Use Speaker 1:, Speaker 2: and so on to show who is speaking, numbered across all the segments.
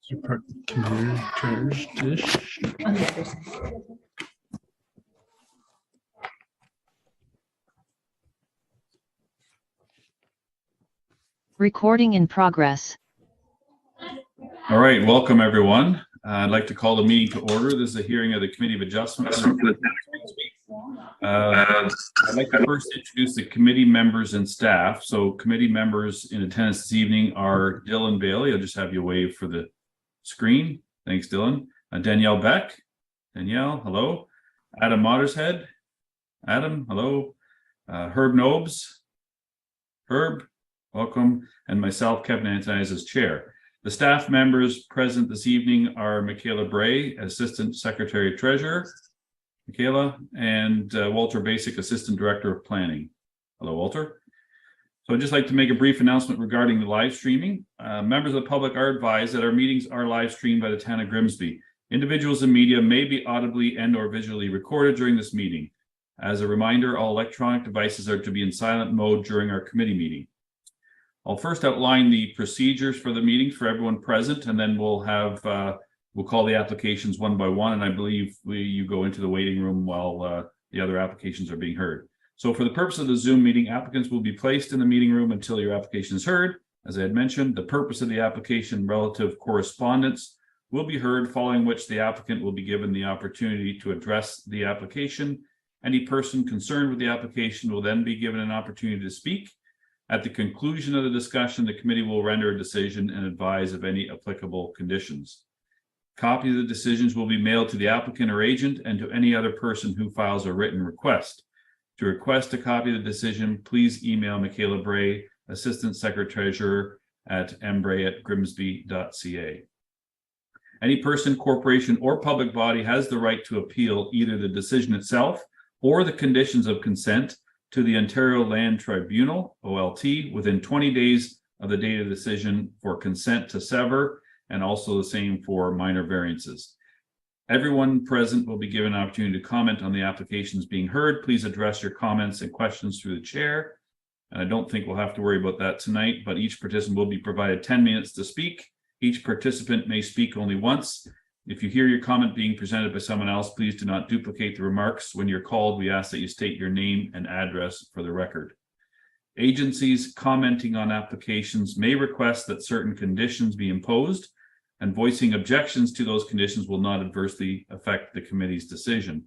Speaker 1: Your part computer charged-ish.
Speaker 2: On the other side.
Speaker 3: Recording in progress.
Speaker 4: All right, welcome everyone. I'd like to call the meeting to order. This is a hearing of the Committee of Adjustments. I'd like to first introduce the committee members and staff. So committee members in attendance this evening are Dylan Bailey. I'll just have you wave for the screen. Thanks, Dylan. Danielle Beck. Danielle, hello. Adam Mottershead. Adam, hello. Herb Nobes. Herb, welcome. And myself, Kevin Antonides, as chair. The staff members present this evening are Michaela Bray, Assistant Secretary Treasurer, Michaela, and Walter Basic, Assistant Director of Planning. Hello, Walter. So I'd just like to make a brief announcement regarding the live streaming. Members of the public are advised that our meetings are live streamed by the town of Grimsby. Individuals and media may be audibly and or visually recorded during this meeting. As a reminder, all electronic devices are to be in silent mode during our committee meeting. I'll first outline the procedures for the meeting for everyone present, and then we'll call the applications one by one, and I believe you go into the waiting room while the other applications are being heard. So for the purpose of the Zoom meeting, applicants will be placed in the meeting room until your application is heard. As I had mentioned, the purpose of the application relative correspondence will be heard, following which the applicant will be given the opportunity to address the application. Any person concerned with the application will then be given an opportunity to speak. At the conclusion of the discussion, the committee will render a decision and advise of any applicable conditions. Copies of the decisions will be mailed to the applicant or agent and to any other person who files a written request. To request a copy of the decision, please email Michaela Bray, Assistant Secretary Treasurer, at mbray@grimsby.ca. Any person, corporation, or public body has the right to appeal either the decision itself or the conditions of consent to the Ontario Land Tribunal, OLT, within 20 days of the date of decision for consent to sever, and also the same for minor variances. Everyone present will be given an opportunity to comment on the applications being heard. Please address your comments and questions through the chair. And I don't think we'll have to worry about that tonight, but each participant will be provided 10 minutes to speak. Each participant may speak only once. If you hear your comment being presented by someone else, please do not duplicate the remarks. When you're called, we ask that you state your name and address for the record. Agencies commenting on applications may request that certain conditions be imposed, and voicing objections to those conditions will not adversely affect the committee's decision.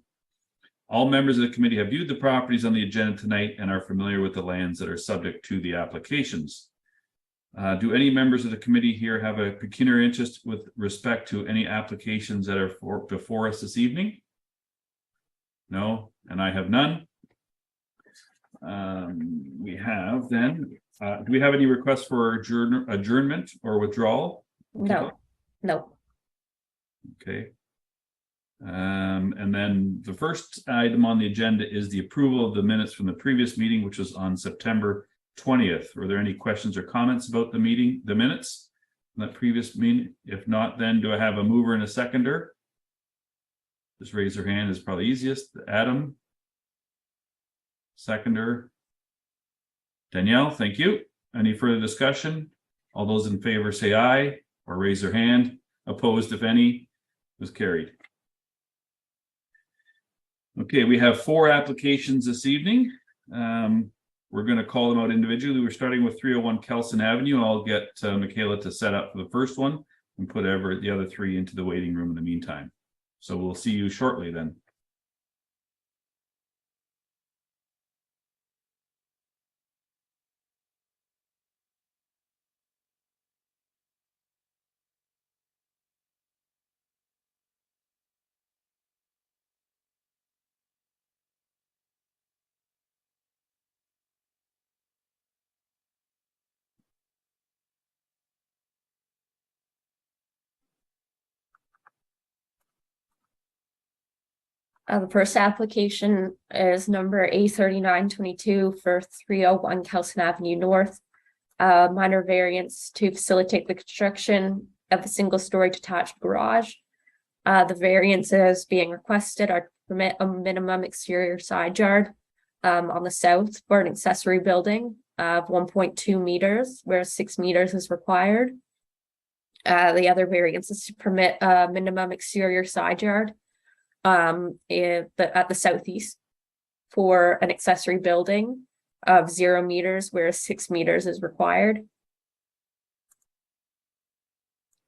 Speaker 4: All members of the committee have viewed the properties on the agenda tonight and are familiar with the lands that are subject to the applications. Do any members of the committee here have a pecuniary interest with respect to any applications that are before us this evening? No, and I have none. We have then, do we have any requests for adjournment or withdrawal?
Speaker 2: No.
Speaker 4: Okay. And then the first item on the agenda is the approval of the minutes from the previous meeting, which was on September 20th. Were there any questions or comments about the minutes from that previous meeting? If not, then do I have a mover and a seconder? Just raise your hand is probably easiest. Adam. Seconder. Danielle, thank you. Any further discussion? All those in favor say aye or raise their hand. Opposed, if any, was carried. Okay, we have 4 applications this evening. We're going to call them out individually. We're starting with 301 Kelson Avenue. I'll get Michaela to set up for the first one and put the other 3 into the waiting room in the meantime. So we'll see you shortly then.
Speaker 2: The first application is number A3922 for 301 Kelson Avenue North. Minor variance to facilitate the construction of a single-story detached garage. The variances being requested are to permit a minimum exterior side yard on the south for an accessory building of 1.2 meters, where 6 meters is required. The other variance is to permit a minimum exterior side yard at the southeast for an accessory building of 0 meters, where 6 meters is required.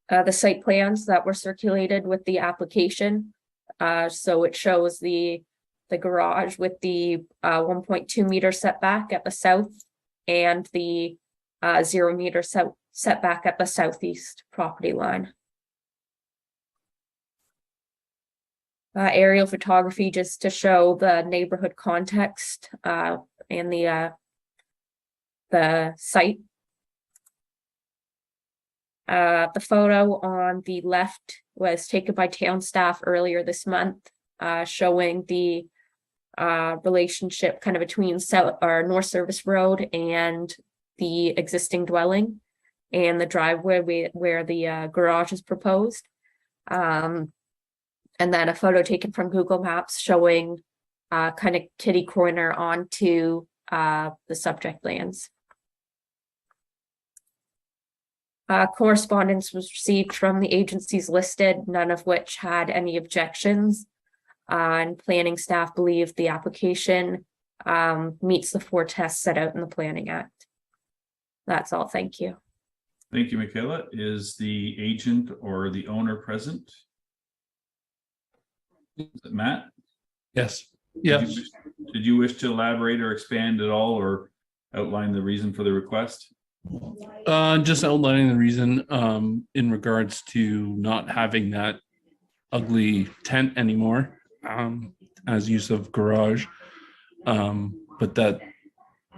Speaker 2: The site plans that were circulated with the application. So it shows the garage with the 1.2 meter setback at the south and the 0 meter setback at the southeast property line. Aerial photography just to show the neighborhood context and the site. The photo on the left was taken by town staff earlier this month, showing the relationship kind of between South or North Service Road and the existing dwelling and the driveway where the garage is proposed. And then a photo taken from Google Maps showing kind of kitty corner onto the subject lands. Correspondence was received from the agencies listed, none of which had any objections. And planning staff believe the application meets the 4 tests set out in the Planning Act. That's all. Thank you.
Speaker 4: Thank you, Michaela. Is the agent or the owner present? Is it Matt?
Speaker 1: Yes. Yes.
Speaker 4: Did you wish to elaborate or expand at all or outline the reason for the request?
Speaker 1: Just outlining the reason in regards to not having that ugly tent anymore as use of garage. But that,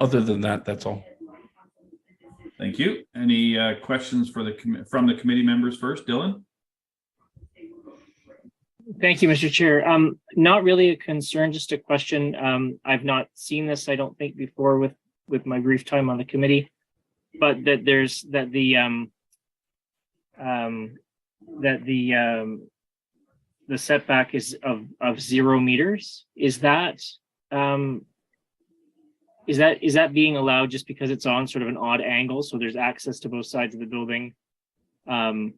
Speaker 1: other than that, that's all.
Speaker 4: Thank you. Any questions for from the committee members first? Dylan?
Speaker 3: Thank you, Mr. Chair. Not really a concern, just a question. I've not seen this, I don't think, before with my brief time on the committee, but that the setback is of 0 meters. Is that being allowed just because it's on sort of an odd angle, so there's access to both sides of the building from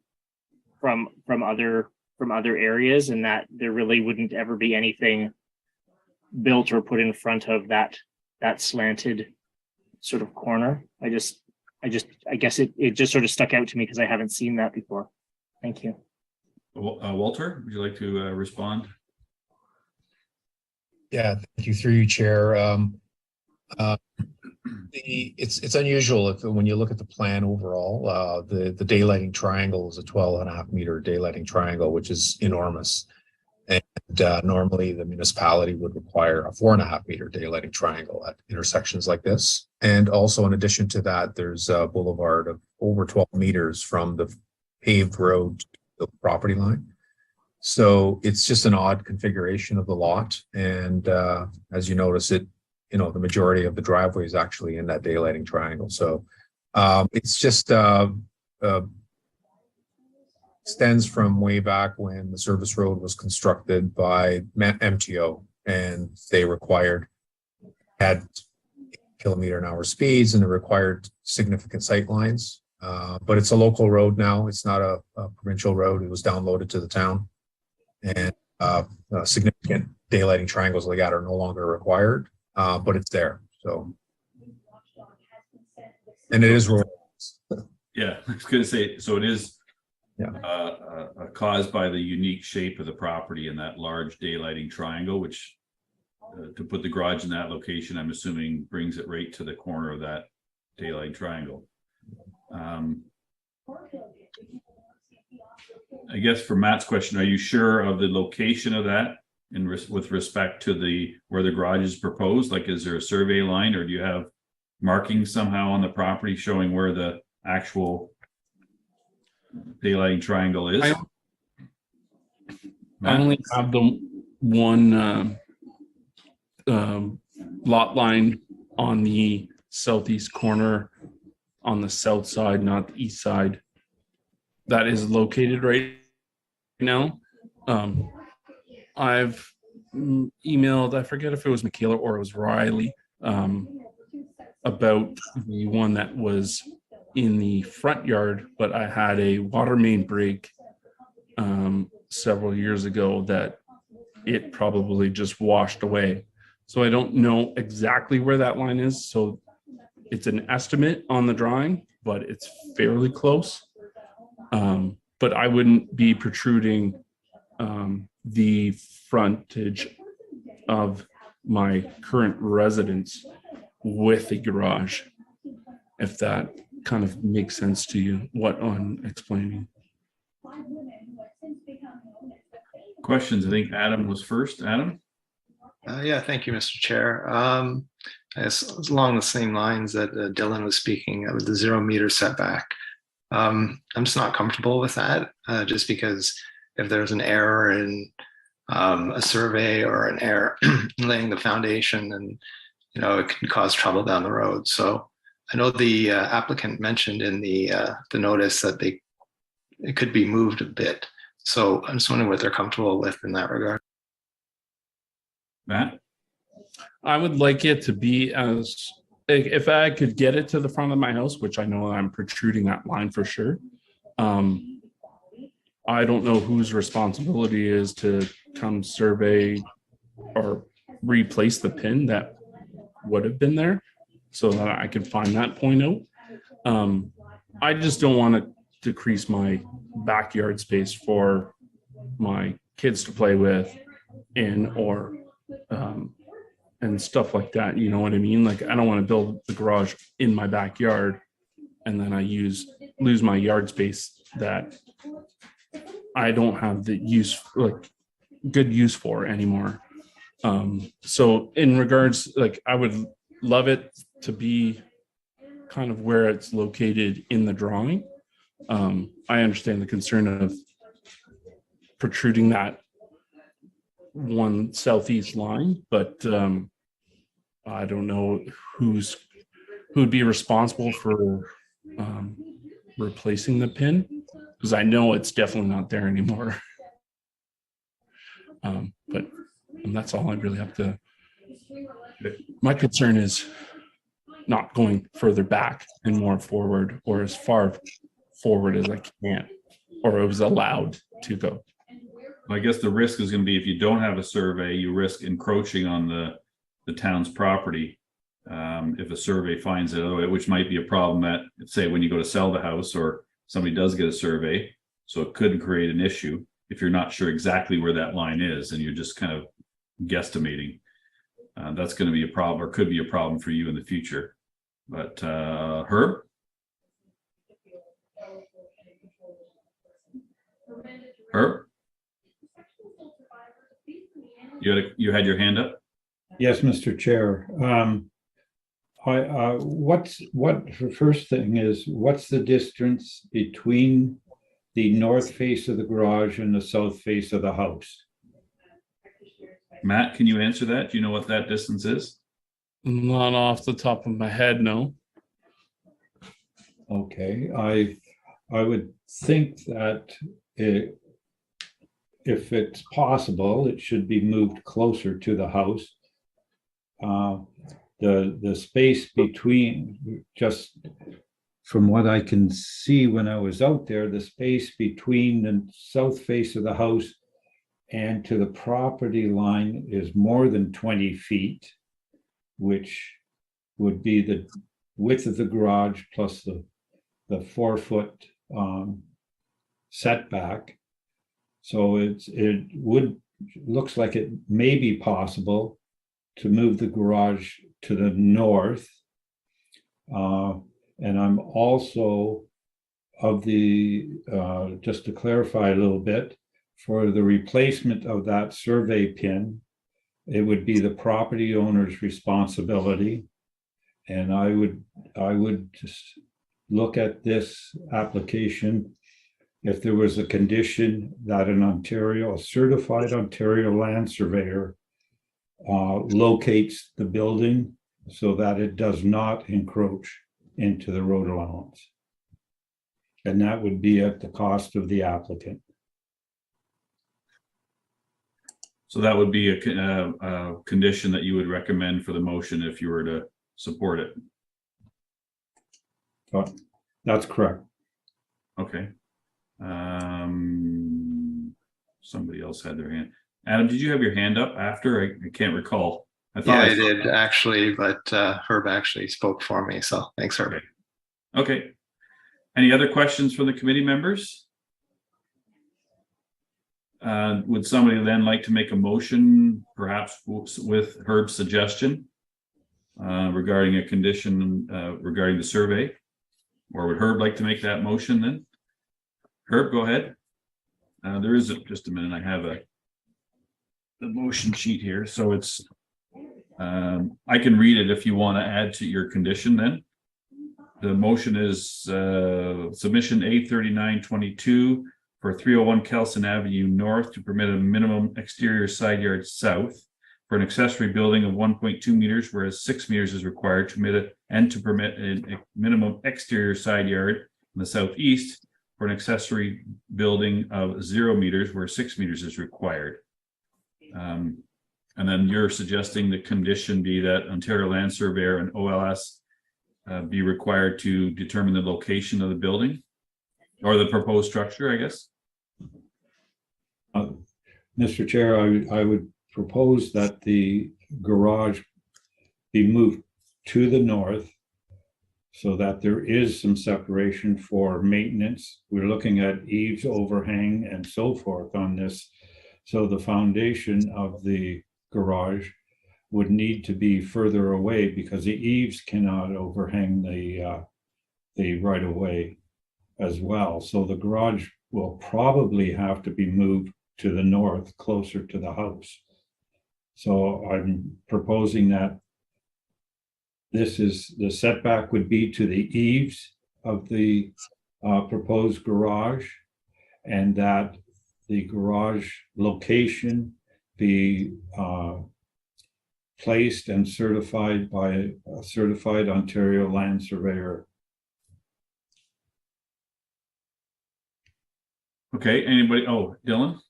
Speaker 3: other areas, and that there really wouldn't ever be anything built or put in front of that slanted sort of corner? I guess it just sort of stuck out to me because I haven't seen that before. Thank you.
Speaker 4: Walter, would you like to respond?
Speaker 5: Yeah, thank you. Through you, Chair. It's unusual when you look at the plan overall. The daylighting triangle is a 12.5 meter daylighting triangle, which is enormous. And normally the municipality would require a 4.5 meter daylighting triangle at intersections like this. And also in addition to that, there's a boulevard of over 12 meters from the paved road to the property line. So it's just an odd configuration of the lot. And as you notice, the majority of the driveway is actually in that daylighting triangle. So it's just extends from way back when the service road was constructed by MTO, and they had km/h speeds, and it required significant sight lines. But it's a local road now. It's not a provincial road. It was downloaded to the town, and significant daylighting triangles like that are no longer required. But it's there. So, and it is rural.
Speaker 4: Yeah, I was going to say, so it is
Speaker 5: Yeah.
Speaker 4: Caused by the unique shape of the property and that large daylighting triangle, which to put the garage in that location, I'm assuming brings it right to the corner of that daylight triangle. I guess for Matt's question, are you sure of the location of that with respect to where the garage is proposed? Like, is there a survey line, or do you have markings somehow on the property showing where the actual daylighting triangle is?
Speaker 1: I only have the one lot line on the southeast corner on the south side, not the east side, that is located right now. I've emailed, I forget if it was Michaela or it was Riley, about the one that was in the front yard, but I had a water main break several years ago that it probably just washed away. So I don't know exactly where that line is. So it's an estimate on the drawing, but it's fairly close. But I wouldn't be protruding the frontage of my current residence with a garage, if that kind of makes sense to you, what I'm explaining.
Speaker 4: Questions? I think Adam was first. Adam?
Speaker 6: Yeah, thank you, Mr. Chair. I guess along the same lines that Dylan was speaking of the 0 meter setback. I'm just not comfortable with that, just because if there's an error in a survey or an error in laying the foundation, and it can cause trouble down the road. So I know the applicant mentioned in the notice that it could be moved a bit. So I'm just wondering what they're comfortable with in that regard.
Speaker 4: Matt?
Speaker 1: I would like it to be as, if I could get it to the front of my house, which I know I'm protruding that line for sure. I don't know whose responsibility is to come survey or replace the pin that would have been there so that I can find that point out. I just don't want to decrease my backyard space for my kids to play with and stuff like that. You know what I mean? Like, I don't want to build the garage in my backyard and then I lose my yard space that I don't have the good use for anymore. So in regards, like, I would love it to be kind of where it's located in the drawing. I understand the concern of protruding that one southeast line, but I don't know who'd be responsible for replacing the pin, because I know it's definitely not there anymore. But that's all I really have to. My concern is not going further back and more forward, or as far forward as I can, or it was allowed to go.
Speaker 4: I guess the risk is going to be, if you don't have a survey, you risk encroaching on the town's property. If a survey finds it, which might be a problem at, say, when you go to sell the house or somebody does get a survey. So it could create an issue if you're not sure exactly where that line is and you're just kind of guesstimating. That's going to be a problem, or could be a problem for you in the future. But Herb? Herb? You had your hand up?
Speaker 7: Yes, Mr. Chair. First thing is, what's the distance between the north face of the garage and the south face of the house?
Speaker 4: Matt, can you answer that? Do you know what that distance is?
Speaker 1: Not off the top of my head, no.
Speaker 7: Okay, I would think that if it's possible, it should be moved closer to the house. The space between, just from what I can see when I was out there, the space between the south face of the house and to the property line is more than 20 feet, which would be the width of the garage plus the 4-foot setback. So it looks like it may be possible to move the garage to the north. And I'm also of the, just to clarify a little bit, for the replacement of that survey pin, it would be the property owner's responsibility. And I would just look at this application if there was a condition that a certified Ontario land surveyor locates the building so that it does not encroach into the road allowance. And that would be at the cost of the applicant.
Speaker 4: So that would be a condition that you would recommend for the motion if you were to support it.
Speaker 7: That's correct.
Speaker 4: Okay. Somebody else had their hand. Adam, did you have your hand up after? I can't recall. I thought
Speaker 6: Yeah, I did actually, but Herb actually spoke for me. So thanks, Herb.
Speaker 4: Okay. Any other questions from the committee members? Would somebody then like to make a motion, perhaps with Herb's suggestion regarding a condition regarding the survey? Or would Herb like to make that motion then? Herb, go ahead. There is just a minute. I have the motion sheet here, so it's I can read it if you want to add to your condition. Then the motion is submission A3922 for 301 Kelson Avenue North to permit a minimum exterior side yard south for an accessory building of 1.2 meters, whereas 6 meters is required to permit a minimum exterior side yard in the southeast for an accessory building of 0 meters, where 6 meters is required. And then you're suggesting the condition be that Ontario Land Surveyor and OLS be required to determine the location of the building or the proposed structure, I guess.
Speaker 7: Mr. Chair, I would propose that the garage be moved to the north so that there is some separation for maintenance. We're looking at eaves, overhang, and so forth on this. So the foundation of the garage would need to be further away because the eaves cannot overhang the right of way as well. So the garage will probably have to be moved to the north, closer to the house. So I'm proposing that this is the setback would be to the eaves of the proposed garage, and that the garage location be placed and certified by a certified Ontario Land Surveyor.
Speaker 4: Okay, anybody? Oh, Dylan, do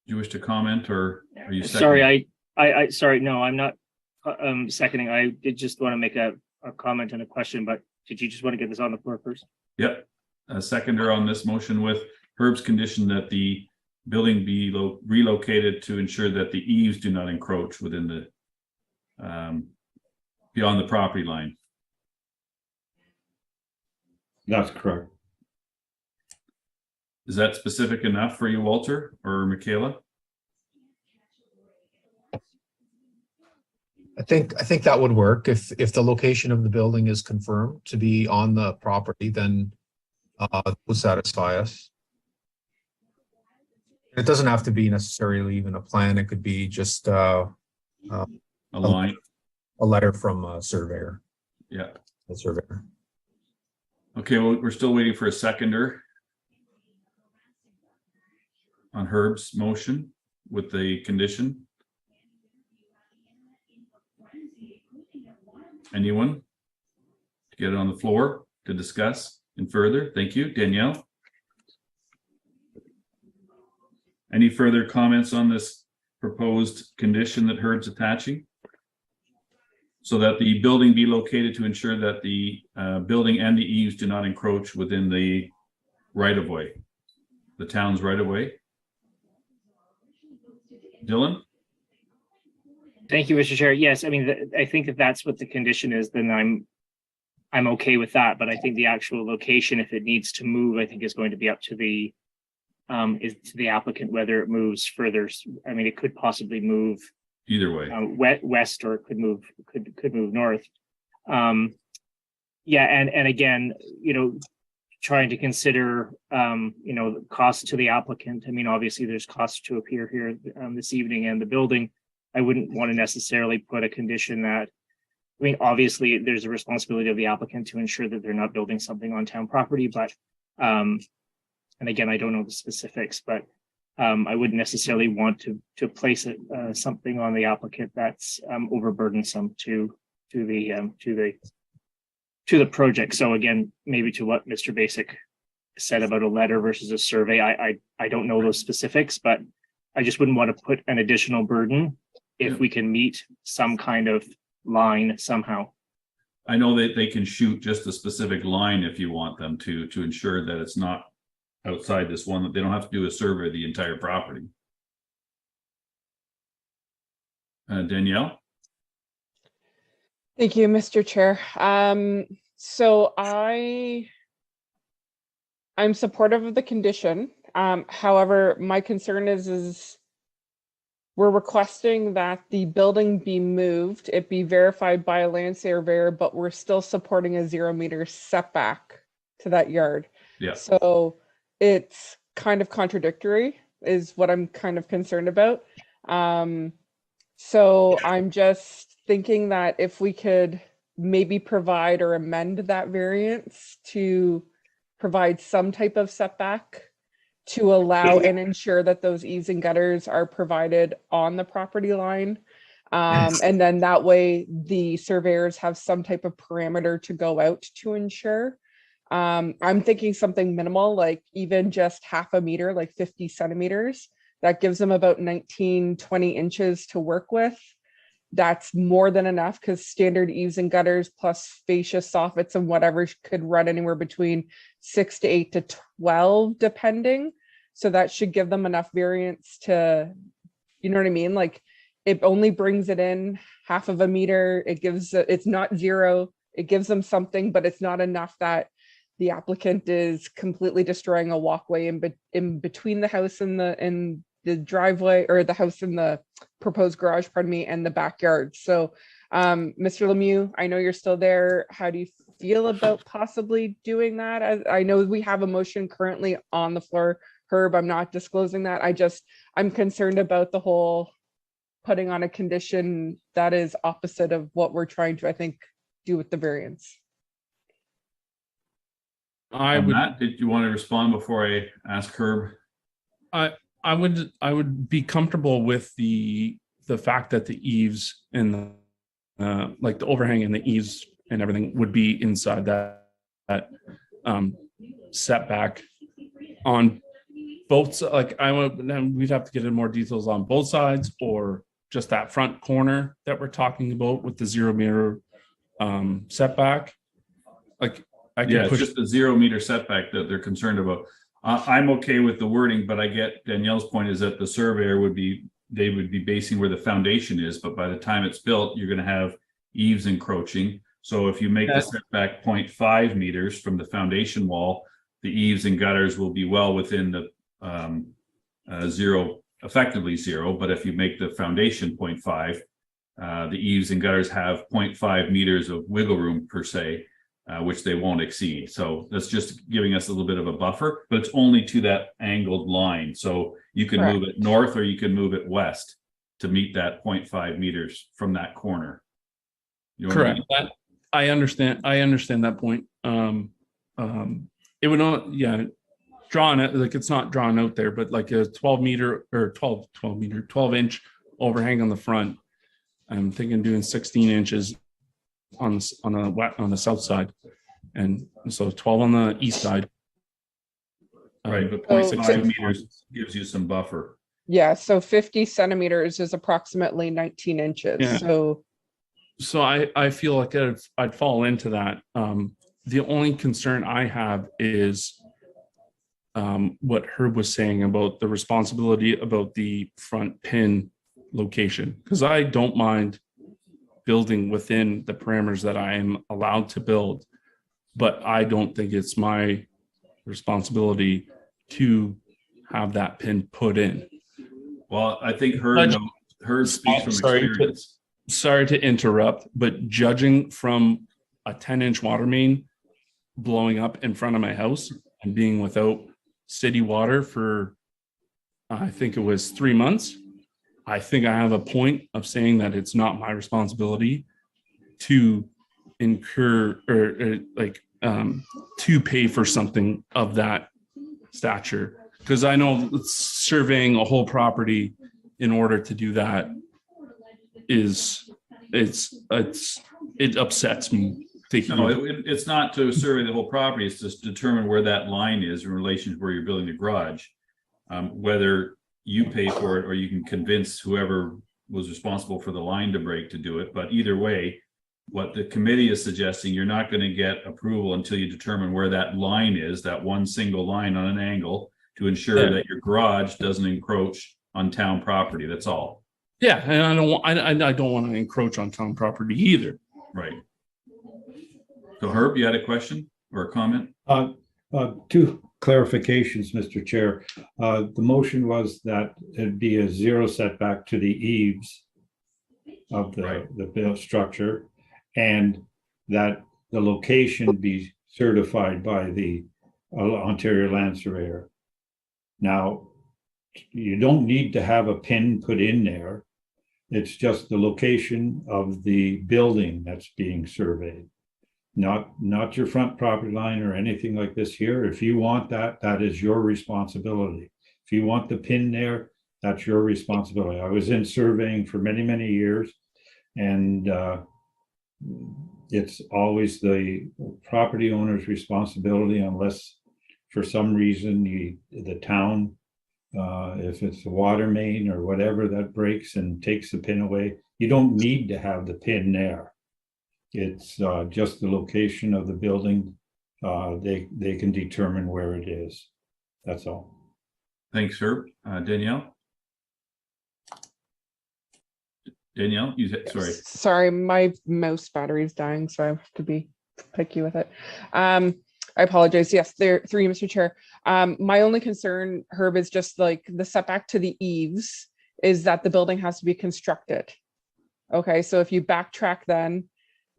Speaker 4: you wish to comment, or are you seconding?
Speaker 3: Sorry, I sorry, no, I'm not seconding. I did just want to make a comment and a question, but did you just want to get this on the floor first?
Speaker 4: Yep. A seconder on this motion with Herb's condition that the building be relocated to ensure that the eaves do not encroach within the beyond the property line.
Speaker 7: That's correct.
Speaker 4: Is that specific enough for you, Walter or Michaela?
Speaker 5: I think that would work. If the location of the building is confirmed to be on the property, then would satisfy us. It doesn't have to be necessarily even a plan. It could be just
Speaker 4: A line.
Speaker 5: a letter from a surveyor.
Speaker 4: Yeah.
Speaker 5: The surveyor.
Speaker 4: Okay, well, we're still waiting for a seconder on Herb's motion with the condition. Anyone to get it on the floor to discuss and further? Thank you, Danielle. Any further comments on this proposed condition that Herb's attaching? So that the building be located to ensure that the building and the eaves do not encroach within the right of way, the town's right of way. Dylan?
Speaker 3: Thank you, Mr. Chair. Yes, I mean, I think if that's what the condition is, then I'm okay with that. But I think the actual location, if it needs to move, I think is going to be up to the applicant whether it moves further. I mean, it could possibly move
Speaker 4: Either way.
Speaker 3: West, or it could move north. Yeah, and again, trying to consider the cost to the applicant. I mean, obviously there's costs to appear here this evening, and the building. I wouldn't want to necessarily put a condition that, I mean, obviously there's a responsibility of the applicant to ensure that they're not building something on town property, but and again, I don't know the specifics, but I wouldn't necessarily want to place something on the applicant that's overburdensome to the project. So again, maybe to what Mr. Basic said about a letter versus a survey, I don't know those specifics, but I just wouldn't want to put an additional burden if we can meet some kind of line somehow.
Speaker 4: I know that they can shoot just a specific line if you want them to ensure that it's not outside this one, that they don't have to do a survey of the entire property. Danielle?
Speaker 8: Thank you, Mr. Chair. So I'm supportive of the condition. However, my concern is we're requesting that the building be moved, it be verified by a land surveyor, but we're still supporting a 0-meter setback to that yard.
Speaker 4: Yeah.
Speaker 8: So it's kind of contradictory is what I'm kind of concerned about. So I'm just thinking that if we could maybe provide or amend that variance to provide some type of setback to allow and ensure that those eaves and gutters are provided on the property line. And then that way the surveyors have some type of parameter to go out to ensure. I'm thinking something minimal, like even just half a meter, like 50 centimeters. That gives them about 19, 20 inches to work with. That's more than enough because standard eaves and gutters plus fascia soffits and whatever could run anywhere between 6 to 8 to 12, depending. So that should give them enough variance to, you know what I mean? Like it only brings it in half of a meter. It gives, it's not zero. It gives them something, but it's not enough that the applicant is completely destroying a walkway in between the house and the driveway, or the house and the proposed garage, pardon me, and the backyard. So Mr. Lemieux, I know you're still there. How do you feel about possibly doing that? I know we have a motion currently on the floor. Herb, I'm not disclosing that. I'm concerned about the whole putting on a condition that is opposite of what we're trying to, I think, do with the variance.
Speaker 4: Matt, did you want to respond before I ask Herb?
Speaker 1: I would be comfortable with the fact that the eaves and the like the overhang and the eaves and everything would be inside that setback on both. Like we'd have to get in more details on both sides or just that front corner that we're talking about with the 0-meter setback. Like I can push
Speaker 4: just the 0-meter setback that they're concerned about. I'm okay with the wording, but I get Danielle's point is that the surveyor would be basing where the foundation is, but by the time it's built, you're going to have eaves encroaching. So if you make the setback 0.5 meters from the foundation wall, the eaves and gutters will be well within the zero, effectively zero. But if you make the foundation 0.5, the eaves and gutters have 0.5 meters of wiggle room per se. Which they won't exceed. So that's just giving us a little bit of a buffer, but it's only to that angled line. So you can move it north or you can move it west to meet that 0.5 meters from that corner.
Speaker 1: Correct. I understand that point. It would not, drawn it like it's not drawn out there, but like a 12-meter or 12 inch overhang on the front. I'm thinking doing 16 inches on the south side, and so 12 on the east side.
Speaker 4: Right, but 0.5 meters gives you some buffer.
Speaker 8: Yeah, so 50 centimeters is approximately 19 inches.
Speaker 1: Yeah. So I feel like I'd fall into that. The only concern I have is what Herb was saying about the responsibility about the front pin location, because I don't mind building within the parameters that I am allowed to build, but I don't think it's my responsibility to have that pin put in.
Speaker 4: Well, I think Herb speaks from experience.
Speaker 1: Sorry to interrupt, but judging from a 10-inch water main blowing up in front of my house and being without city water for, I think it was 3 months, I think I have a point of saying that it's not my responsibility to incur or to pay for something of that stature. Because I know surveying a whole property in order to do that it upsets me.
Speaker 4: It's not to survey the whole property, it's just determine where that line is in relation to where you're building the garage. Whether you pay for it or you can convince whoever was responsible for the line to break to do it. But either way, what the committee is suggesting, you're not going to get approval until you determine where that line is, that one single line on an angle, to ensure
Speaker 1: Yeah.
Speaker 4: that your garage doesn't encroach on town property. That's all.
Speaker 1: Yeah, and I don't want to encroach on town property either.
Speaker 4: Right. So Herb, you had a question or a comment?
Speaker 7: Two clarifications, Mr. Chair. The motion was that it'd be a 0 setback to the eaves of the built structure, and that the location be certified by the Ontario Land Surveyor. Now, you don't need to have a pin put in there. It's just the location of the building that's being surveyed. Not your front property line or anything like this here. If you want that, that is your responsibility. If you want the pin there, that's your responsibility. I was in surveying for many, many years, and it's always the property owner's responsibility unless for some reason the town, if it's a water main or whatever that breaks and takes the pin away, you don't need to have the pin there. It's just the location of the building. They can determine where it is. That's all.
Speaker 4: Thanks, Herb. Danielle? Danielle, you said, sorry.
Speaker 8: Sorry, my mouse battery is dying, so I have to be picky with it. I apologize. Yes, through you, Mr. Chair. My only concern, Herb, is just like the setback to the eaves is that the building has to be constructed. Okay, so if you backtrack then,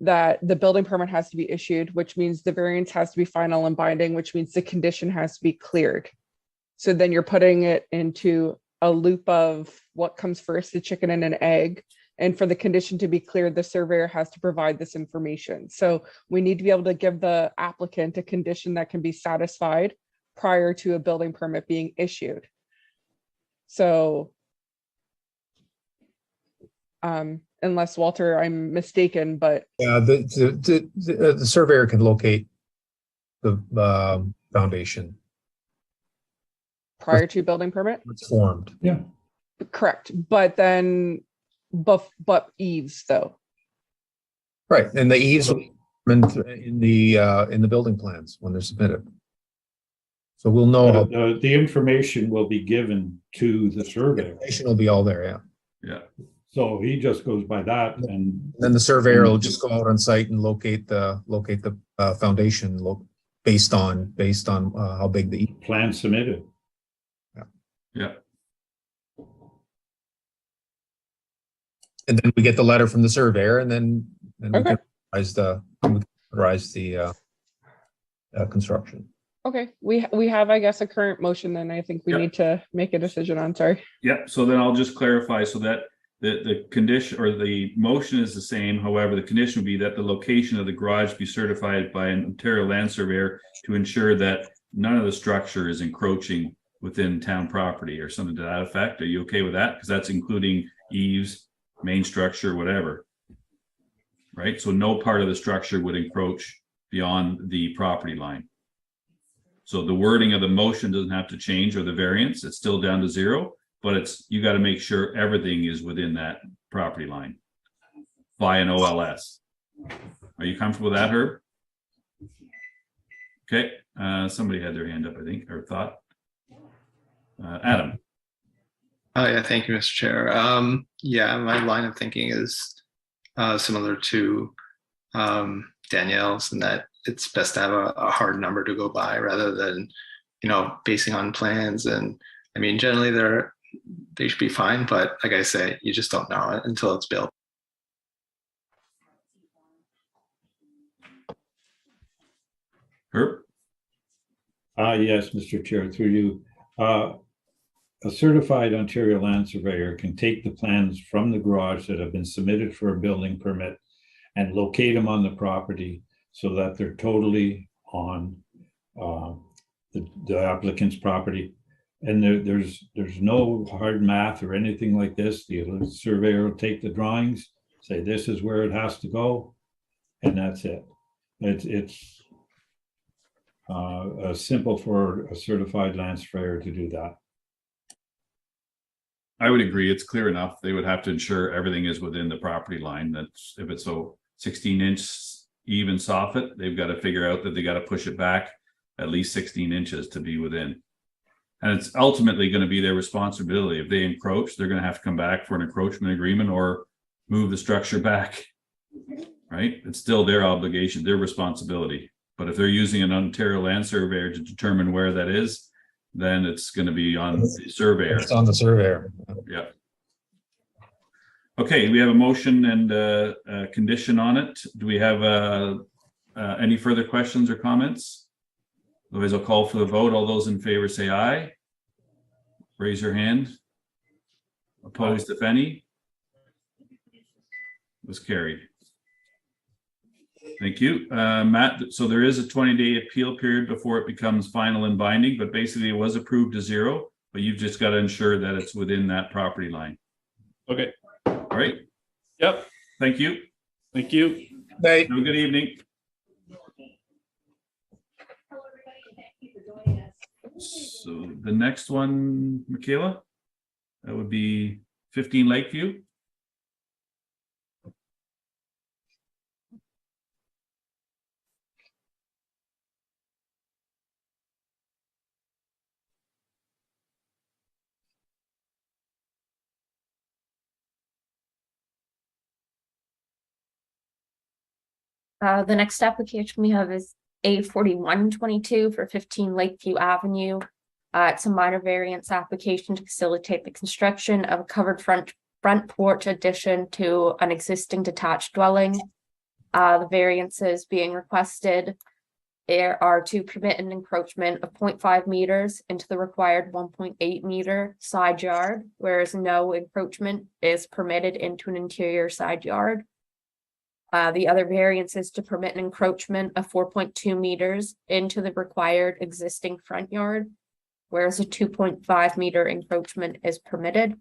Speaker 8: that the building permit has to be issued, which means the variance has to be final and binding, which means the condition has to be cleared. So then you're putting it into a loop of what comes first, the chicken and an egg. And for the condition to be cleared, the surveyor has to provide this information. So we need to be able to give the applicant a condition that can be satisfied prior to a building permit being issued. So unless Walter, I'm mistaken, but
Speaker 5: Yeah, the surveyor can locate the foundation.
Speaker 8: prior to building permit,
Speaker 5: It's formed.
Speaker 7: Yeah.
Speaker 8: correct. But then, but eaves though.
Speaker 5: Right, and the eaves will be in the building plans when they're submitted. So we'll know.
Speaker 7: The information will be given to the surveyor.
Speaker 5: Information will be all there, yeah.
Speaker 4: Yeah.
Speaker 7: So he just goes by that, and
Speaker 5: Then the surveyor will just go out on site and locate the foundation based on how big the
Speaker 7: plan submitted.
Speaker 4: Yeah.
Speaker 5: and then we get the letter from the surveyor, and then we
Speaker 8: Okay.
Speaker 5: can authorize the construction.
Speaker 8: Okay, we have, I guess, a current motion, then I think we
Speaker 4: Yep.
Speaker 8: need to make a decision on, sorry.
Speaker 4: Yeah, so then I'll just clarify so that the condition or the motion is the same. However, the condition would be that the location of the garage be certified by an Ontario land surveyor to ensure that none of the structure is encroaching within town property or something to that effect. Are you okay with that? Because that's including eaves, main structure, whatever. Right, so no part of the structure would encroach beyond the property line. So the wording of the motion doesn't have to change, or the variance, it's still down to 0, but you got to make sure everything is within that property line by an OLS. Are you comfortable with that, Herb? Okay, somebody had their hand up, I think, or thought. Adam.
Speaker 6: Oh, yeah, thank you, Mr. Chair. Yeah, my line of thinking is similar to Danielle's, in that it's best to have a hard number to go by rather than, basing on plans. And I mean, generally they should be fine, but like I say, you just don't know it until it's built.
Speaker 4: Herb?
Speaker 7: Yes, Mr. Chair, through you. A certified Ontario land surveyor can take the plans from the garage that have been submitted for a building permit and locate them on the property so that they're totally on the applicant's property. And there's no hard math or anything like this. The surveyor will take the drawings, say this is where it has to go, and that's it. It's simple for a certified land surveyor to do that.
Speaker 4: I would agree. It's clear enough. They would have to ensure everything is within the property line. That's if it's so 16-inch even soffit, they've got to figure out that they got to push it back at least 16 inches to be within. And it's ultimately going to be their responsibility. If they encroach, they're going to have to come back for an encroachment agreement or move the structure back, right? It's still their obligation, their responsibility. But if they're using an Ontario land surveyor to determine where that is, then it's going to be on the surveyor.
Speaker 5: It's on the surveyor.
Speaker 4: Yeah. Okay, we have a motion and a condition on it. Do we have any further questions or comments? Otherwise, I'll call for the vote. All those in favor say aye. Raise your hand. Opposed, if any? Was carried. Thank you. Matt, so there is a 20-day appeal period before it becomes final and binding, but basically it was approved to 0, but you've just got to ensure that it's within that property line.
Speaker 1: Okay.
Speaker 4: All right.
Speaker 1: Yep.
Speaker 4: Thank you.
Speaker 1: Thank you.
Speaker 5: They,
Speaker 4: Have a good evening. So the next one, Michaela, that would be 15 Lakeview.
Speaker 2: The next application we have is A4122 for 15 Lakeview Avenue. It's a minor variance application to facilitate the construction of a covered front porch addition to an existing detached dwelling. The variances being requested are to permit an encroachment of 0.5 meters into the required 1.8 meter side yard, whereas no encroachment is permitted into an interior side yard. The other variance is to permit an encroachment of 4.2 meters into the required existing front yard, whereas a 2.5 meter encroachment is permitted.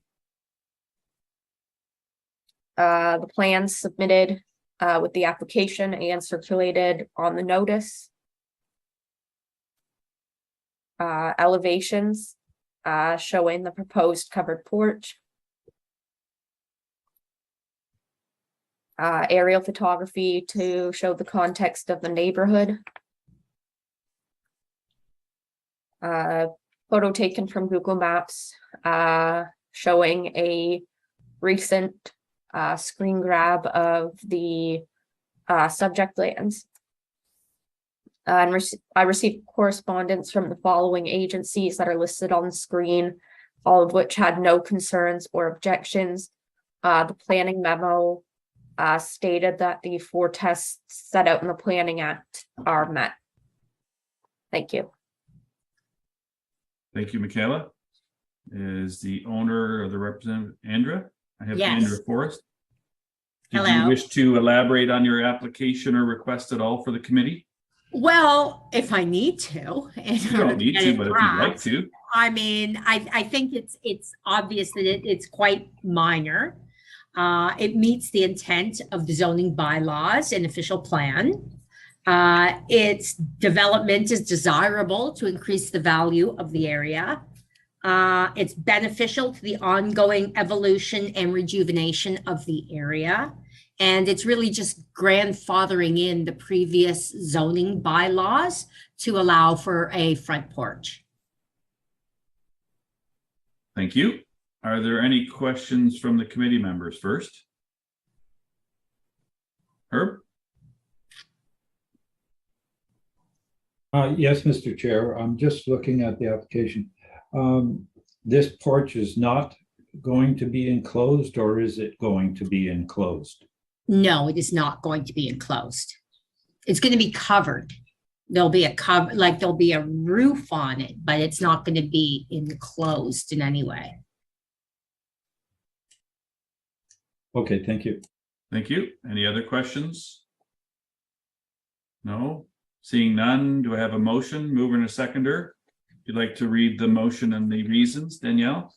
Speaker 2: The plans submitted with the application and circulated on the notice. Elevations showing the proposed covered porch. Aerial photography to show the context of the neighborhood. Photo taken from Google Maps showing a recent screen grab of the subject lands. And I received correspondence from the following agencies that are listed on the screen, all of which had no concerns or objections. The planning memo stated that the 4 tests set out in the Planning Act are met. Thank you.
Speaker 4: Thank you, Michaela. Is the owner or the representative Andrea? I have
Speaker 9: Yes.
Speaker 4: Andrea Forrest. Did
Speaker 9: Hello.
Speaker 4: you wish to elaborate on your application or request at all for the committee?
Speaker 9: Well, if I need to,
Speaker 4: You don't need to, but if you'd like to.
Speaker 9: I mean, I think it's obvious that it's quite minor. It meets the intent of the zoning bylaws and official plan. Its development is desirable to increase the value of the area. It's beneficial to the ongoing evolution and rejuvenation of the area. And it's really just grandfathering in the previous zoning bylaws to allow for a front porch.
Speaker 4: Thank you. Are there any questions from the committee members first? Herb?
Speaker 7: Yes, Mr. Chair, I'm just looking at the application. This porch is not going to be enclosed, or is it going to be enclosed?
Speaker 9: No, it is not going to be enclosed. It's going to be covered. There'll be a cover, like there'll be a roof on it, but it's not going to be enclosed in any way.
Speaker 7: Okay, thank you.
Speaker 4: Thank you. Any other questions? No? Seeing none, do I have a motion? Mover and a seconder? If you'd like to read the motion and the reasons, Danielle?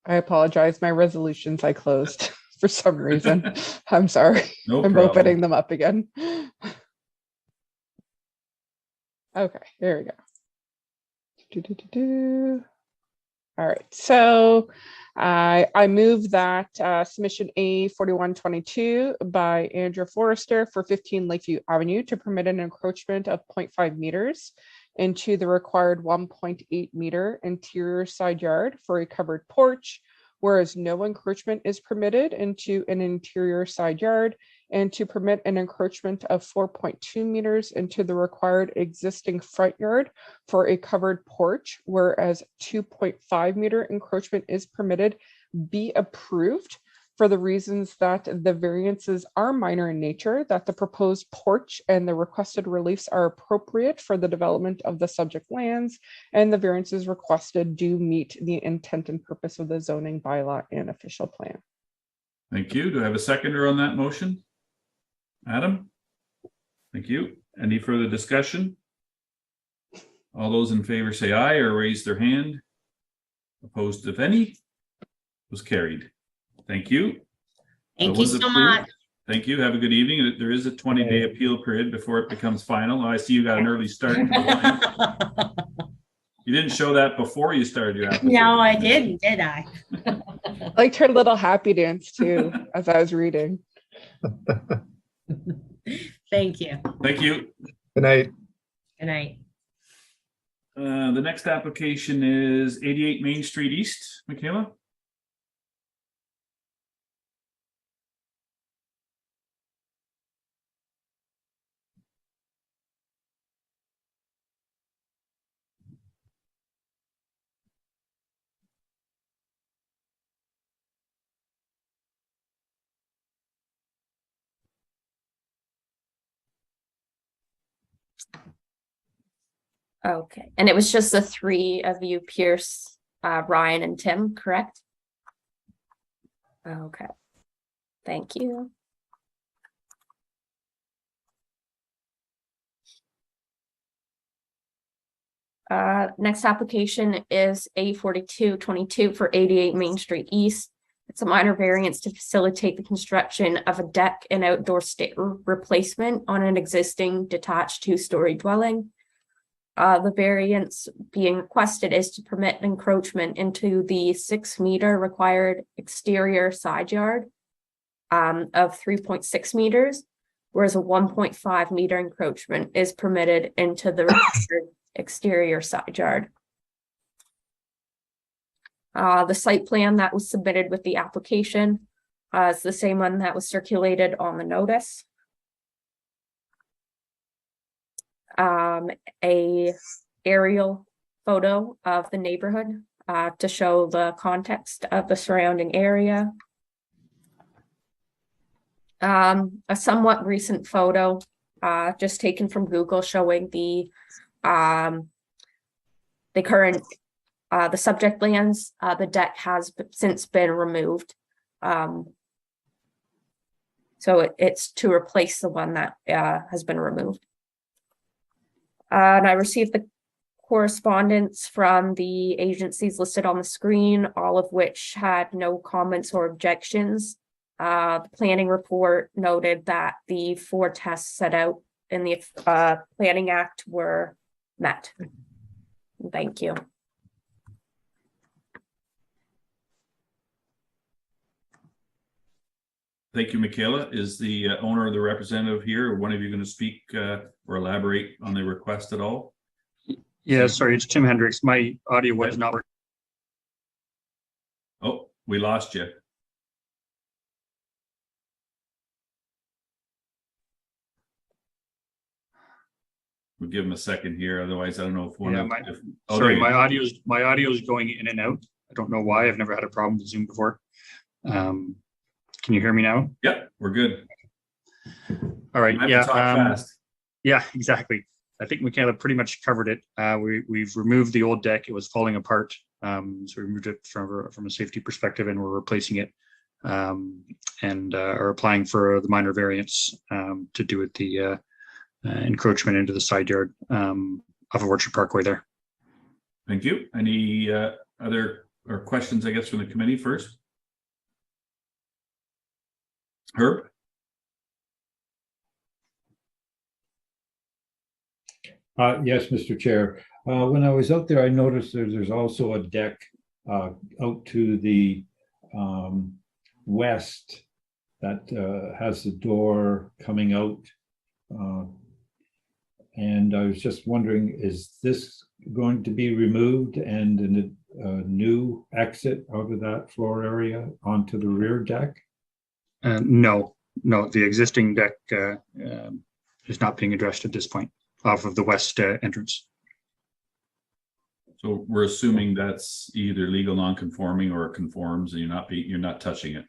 Speaker 8: I apologize. My resolutions I closed for some reason. I'm sorry.
Speaker 4: No
Speaker 8: I'm
Speaker 4: problem.
Speaker 8: opening them up again. Okay, there we go. All right, so I move that submission A 4122 by Andrew Forrester for 15 Lakeview Avenue to permit an encroachment of 0.5 meters into the required 1.8 meter interior side yard for a covered porch, whereas no encroachment is permitted into an interior side yard, and to permit an encroachment of 4.2 meters into the required existing front yard for a covered porch, whereas 2.5 meter encroachment is permitted, be approved for the reasons that the variances are minor in nature, that the proposed porch and the requested reliefs are appropriate for the development of the subject lands, and the variances requested do meet the intent and purpose of the zoning bylaw and official plan.
Speaker 4: Thank you. Do I have a seconder on that motion? Adam? Thank you. Any further discussion? All those in favor say aye or raise their hand. Opposed, if any? Was carried. Thank you.
Speaker 9: Thank you
Speaker 4: was
Speaker 9: so
Speaker 4: approved.
Speaker 9: much.
Speaker 4: Thank you. Have a good evening. There is a 20-day appeal period before it becomes final. I see you got an early start. You didn't show that before you started your application.
Speaker 9: No, I didn't, did I?
Speaker 8: I liked her little happy dance too, as I was reading.
Speaker 9: Thank you.
Speaker 4: Thank you.
Speaker 5: Good night.
Speaker 9: Good night.
Speaker 4: The next application is 88 Main Street East. Michaela?
Speaker 2: Okay, and it was just the three of you, Pierce, Ryan, and Tim, correct? Okay, thank you. Next application is A4222 for 88 Main Street East. It's a minor variance to facilitate the construction of a deck and outdoor stair replacement on an existing detached two-story dwelling. The variance being requested is to permit encroachment into the 6 meter required exterior side yard of 3.6 meters, whereas a 1.5 meter encroachment is permitted into the required exterior side yard. The site plan that was submitted with the application is the same one that was circulated on the notice. A aerial photo of the neighborhood to show the context of the surrounding area. A somewhat recent photo just taken from Google showing the current the subject lands. The deck has since been removed, so it's to replace the one that has been removed. And I received the correspondence from the agencies listed on the screen, all of which had no comments or objections. The planning report noted that the 4 tests set out in the Planning Act were met. Thank you.
Speaker 4: Thank you, Michaela. Is the owner or the representative here, or one of you going to speak or elaborate on the request at all?
Speaker 10: Yeah, sorry, it's Tim Hendricks. My audio was not working.
Speaker 4: Oh, we lost you. We'll give him a second here. Otherwise, I don't know if one of
Speaker 10: Sorry, my audio is going in and out. I don't know why. I've never had a problem with Zoom before. Can you hear me now?
Speaker 4: Yep, we're good.
Speaker 10: All right. Yeah.
Speaker 4: Fast.
Speaker 10: Yeah, exactly. I think Michaela pretty much covered it. We've removed the old deck. It was falling apart. So we removed it from a safety perspective, and we're replacing it and are applying for the minor variance to do with the encroachment into the side yard off of Orchard Parkway there.
Speaker 4: Thank you. Any other or questions, I guess, from the committee first? Herb?
Speaker 7: Yes, Mr. Chair. When I was out there, I noticed there's also a deck out to the west that has the door coming out. And I was just wondering, is this going to be removed and a new exit out of that floor area onto the rear deck?
Speaker 10: No, the existing deck is not being addressed at this point off of the west entrance.
Speaker 4: So we're assuming that's either legal non-conforming or it conforms, and you're not touching it.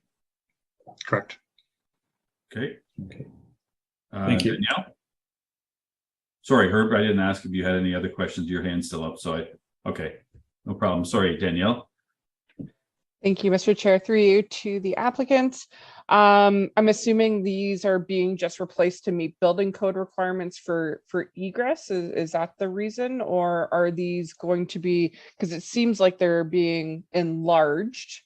Speaker 10: Correct.
Speaker 4: Okay.
Speaker 7: Okay. Thank you.
Speaker 4: Danielle? Sorry, Herb, I didn't ask if you had any other questions. Your hand's still up, okay, no problem. Sorry, Danielle.
Speaker 8: Thank you, Mr. Chair. Through you to the applicant. I'm assuming these are being just replaced to meet building code requirements for egress. Is that the reason, or are these going to be, because it seems like they're being enlarged,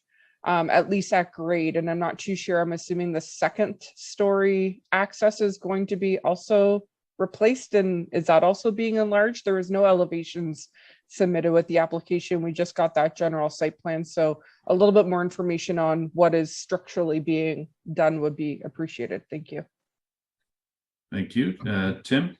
Speaker 8: at least at grade, and I'm not too sure. I'm assuming the second story access is going to be also replaced, and is that also being enlarged? There was no elevations submitted with the application. We just got that general site plan. So a little bit more information on what is structurally being done would be appreciated. Thank you.
Speaker 4: Thank you. Tim?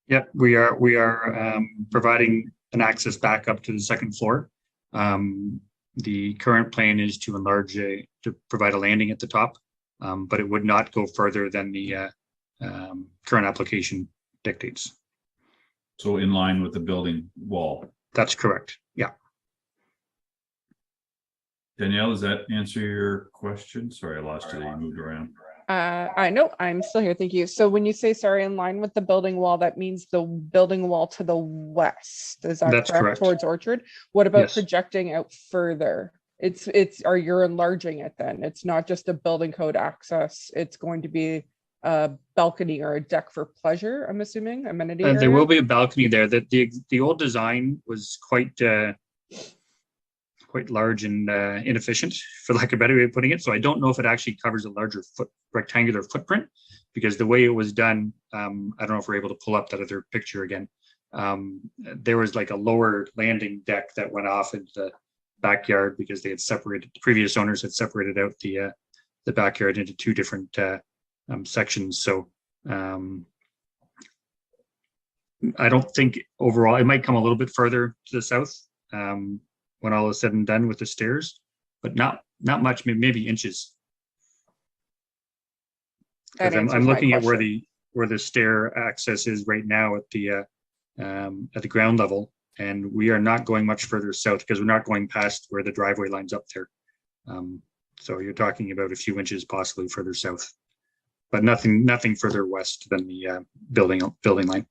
Speaker 10: Yep, we are providing an access back up to the second floor. The current plan is to enlarge to provide a landing at the top, but it would not go further than the current application dictates.
Speaker 4: So in line with the building wall.
Speaker 10: That's correct. Yeah.
Speaker 4: Danielle, does that answer your question? Sorry, I lost you. You moved around.
Speaker 8: I know I'm still here. Thank you. So when you say, sorry, in line with the building wall, that means the building wall to the west. Is that
Speaker 10: That's correct.
Speaker 8: Towards Orchard? What about
Speaker 10: Yes.
Speaker 8: projecting out further? Are you enlarging it then? It's not just a building code access. It's going to be a balcony or a deck for pleasure, I'm assuming, amenity area?
Speaker 10: There will be a balcony there. The old design was quite large and inefficient, for lack of a better way of putting it. So I don't know if it actually covers a larger rectangular footprint, because the way it was done, I don't know if we're able to pull up that other picture again. There was like a lower landing deck that went off into the backyard because they had separated, the previous owners had separated out the backyard into two different sections. So I don't think overall, it might come a little bit further to the south when all is said and done with the stairs, but not much, maybe inches. Because I'm looking at where the stair access is right now at the ground level, and we are not going much further south because we're not going past where the driveway lines up there. So you're talking about a few inches possibly further south, but nothing further west than the building line.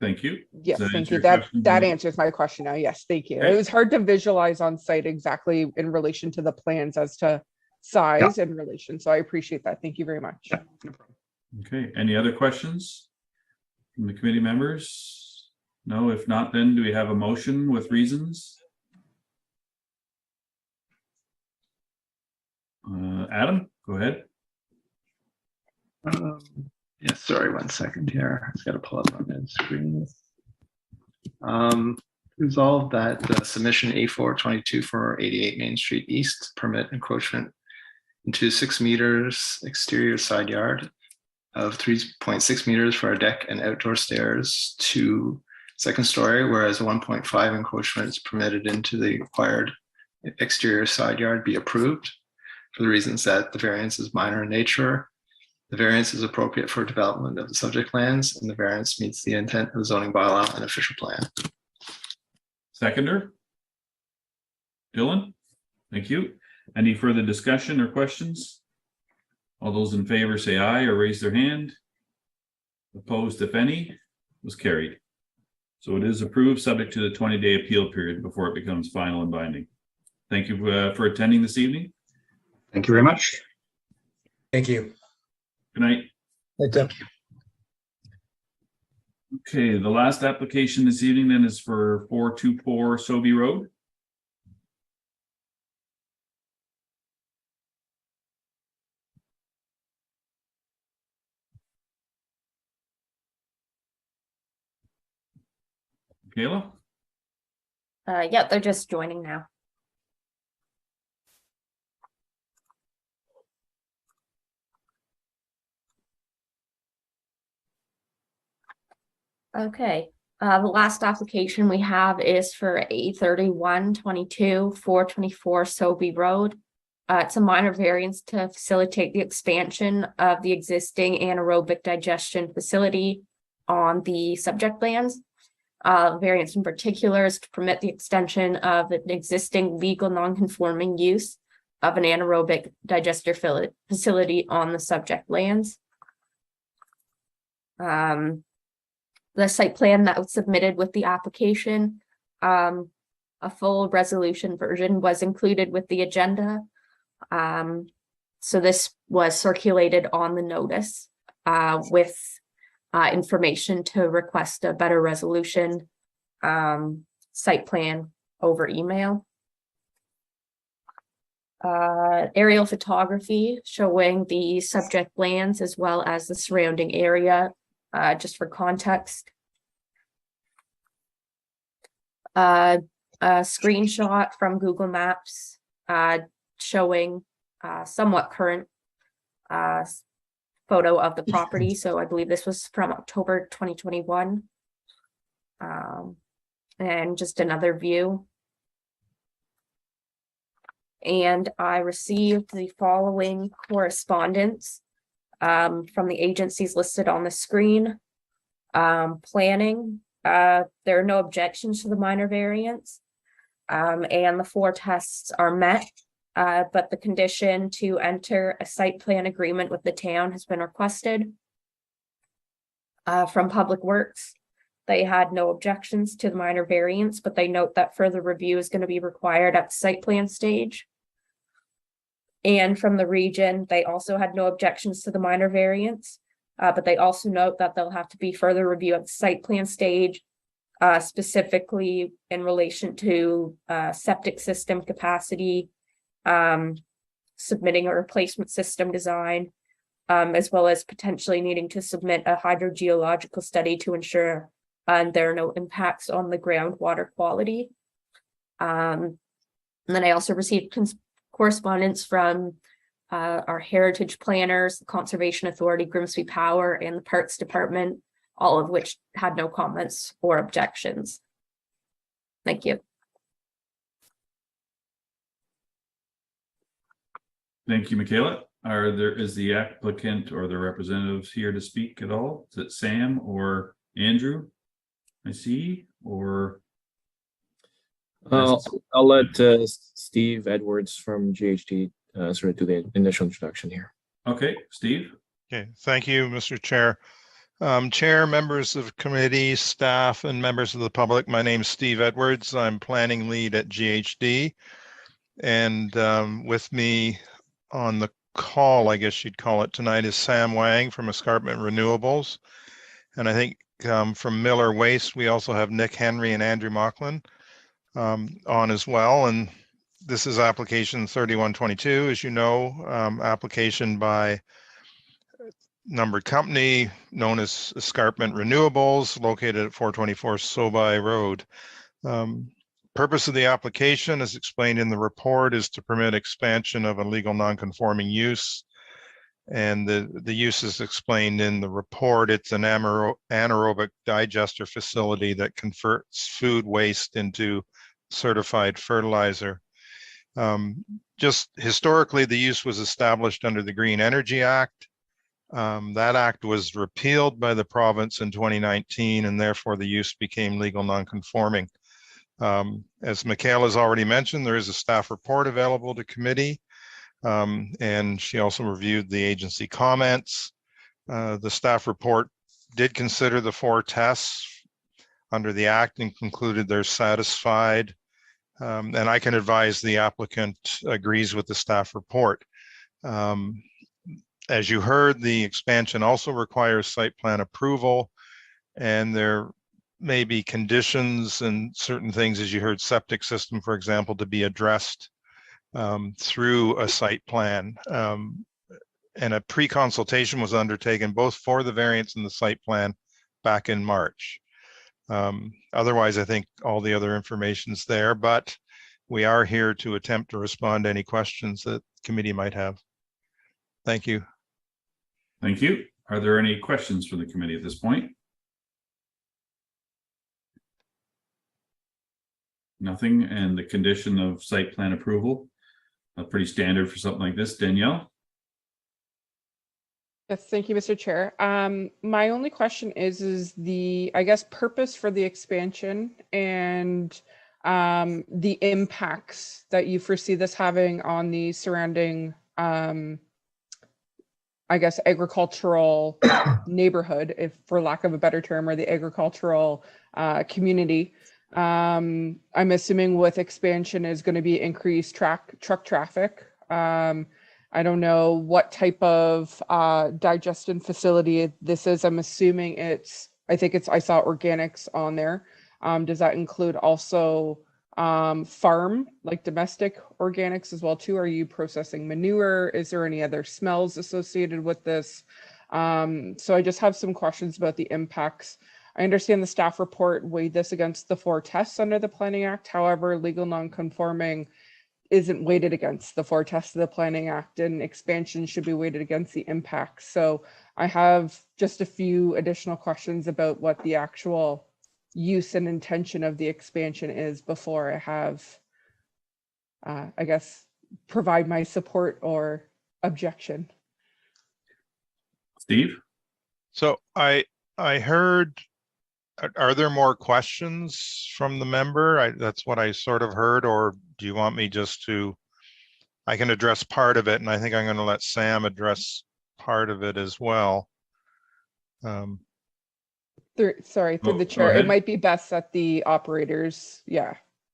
Speaker 4: Thank you.
Speaker 8: Yes,
Speaker 4: Does
Speaker 8: thank
Speaker 4: answer
Speaker 8: you.
Speaker 4: your question?
Speaker 8: That answers my question now. Yes, thank you.
Speaker 4: Okay.
Speaker 8: It was hard to visualize on site exactly in relation to the plans as to size and relation. So I appreciate that. Thank you very much.
Speaker 10: Yeah, no problem.
Speaker 4: Okay, any other questions from the committee members? No, if not, then do we have a motion with reasons? Adam, go ahead.
Speaker 6: Yes, sorry, 1 second here. I just got to pull up on the screen. Resolved that the submission A422 for 88 Main Street East permit encroachment into 6 meters exterior side yard of 3.6 meters for a deck and outdoor stairs to second story, whereas 1.5 encroachment is permitted into the required exterior side yard be approved for the reasons that the variance is minor in nature. The variance is appropriate for development of the subject lands, and the variance meets the intent of the zoning bylaw and official plan.
Speaker 4: Seconder? Dylan? Thank you. Any further discussion or questions? All those in favor say aye or raise their hand. Opposed, if any, was carried. So it is approved, subject to the 20-day appeal period before it becomes final and binding. Thank you for attending this evening.
Speaker 10: Thank you very much.
Speaker 11: Thank you.
Speaker 4: Good night.
Speaker 11: Thank you.
Speaker 4: Okay, the last application this evening then is for 424 Sobey Road. Michaela?
Speaker 2: Yeah, they're just joining now. Okay, the last application we have is for 83122 424 Sobey Road. It's a minor variance to facilitate the expansion of the existing anaerobic digestion facility on the subject lands. Variance in particular is to permit the extension of an existing legal non-conforming use of an anaerobic digester facility on the subject lands. The site plan that was submitted with the application, a full resolution version was included with the agenda. So this was circulated on the notice with information to request a better resolution site plan over email. Aerial photography showing the subject lands as well as the surrounding area, just for context. A screenshot from Google Maps showing somewhat current photo of the property. So I believe this was from October 2021. And just another view. And I received the following correspondence from the agencies listed on the screen. Planning, there are no objections to the minor variance, and the 4 tests are met, but the condition to enter a site plan agreement with the town has been requested. From Public Works, they had no objections to the minor variance, but they note that further review is going to be required at the site plan stage. And from the region, they also had no objections to the minor variance, but they also note that there'll have to be further review at the site plan stage, specifically in relation to septic system capacity, submitting a replacement system design, as well as potentially needing to submit a hydrogeological study to ensure there are no impacts on the groundwater quality. And then I also received correspondence from our heritage planners, the Conservation Authority, Grimsby Power, and the Parks Department, all of which had no comments or objections. Thank you.
Speaker 4: Thank you, Michaela. Is the applicant or the representatives here to speak at all? Is it Sam or Andrew? I see, or
Speaker 12: I'll let Steve Edwards from GHD sort of do the initial introduction here.
Speaker 4: okay, Steve.
Speaker 13: Okay, thank you, Mr. Chair. Chair, members of committee, staff, and members of the public, my name is Steve Edwards. I'm planning lead at GHD. And with me on the call, I guess you'd call it tonight, is Sam Wang from Escarpment Renewables. And I think from Miller Waste, we also have Nick Henry and Andrew Mocklin on as well. And this is application 3122, as you know, application by numbered company known as Escarpment Renewables, located at 424 Sobey Road. Purpose of the application, as explained in the report, is to permit expansion of a legal non-conforming use. And the use is explained in the report. It's an anaerobic digester facility that converts food waste into certified fertilizer. Just historically, the use was established under the Green Energy Act. That act was repealed by the province in 2019, and therefore the use became legal non-conforming. As Michaela has already mentioned, there is a staff report available to committee, and she also reviewed the agency comments. The staff report did consider the 4 tests under the act and concluded they're satisfied. And I can advise the applicant agrees with the staff report. As you heard, the expansion also requires site plan approval, and there may be conditions and certain things, as you heard, septic system, for example, to be addressed through a site plan. And a pre-consultation was undertaken both for the variance and the site plan back in March. Otherwise, I think all the other information's there, but we are here to attempt to respond to any questions that the committee might have. Thank you.
Speaker 4: Thank you. Are there any questions for the committee at this point? Nothing. And the condition of site plan approval, pretty standard for something like this. Danielle?
Speaker 8: Yes, thank you, Mr. Chair. My only question is the, I guess, purpose for the expansion and the impacts that you foresee this having on the surrounding, I guess, agricultural neighborhood, if for lack of a better term, or the agricultural community. I'm assuming with expansion is going to be increased truck traffic. I don't know what type of digestion facility this is. I'm assuming I saw organics on there. Does that include also farm, like domestic organics as well too? Are you processing manure? Is there any other smells associated with this? So I just have some questions about the impacts. I understand the staff report weighed this against the 4 tests under the Planning Act. However, legal non-conforming isn't weighted against the 4 tests of the Planning Act, and expansion should be weighted against the impacts. So I have just a few additional questions about what the actual use and intention of the expansion is before I have, I guess, provide my support or objection.
Speaker 4: Steve?
Speaker 13: So I heard, are there more questions from the member? That's what I sort of heard, or do you want me just to, I can address part of it, and I think I'm going to let Sam address part of it as well.
Speaker 8: Through the chair, it might be best that the operators,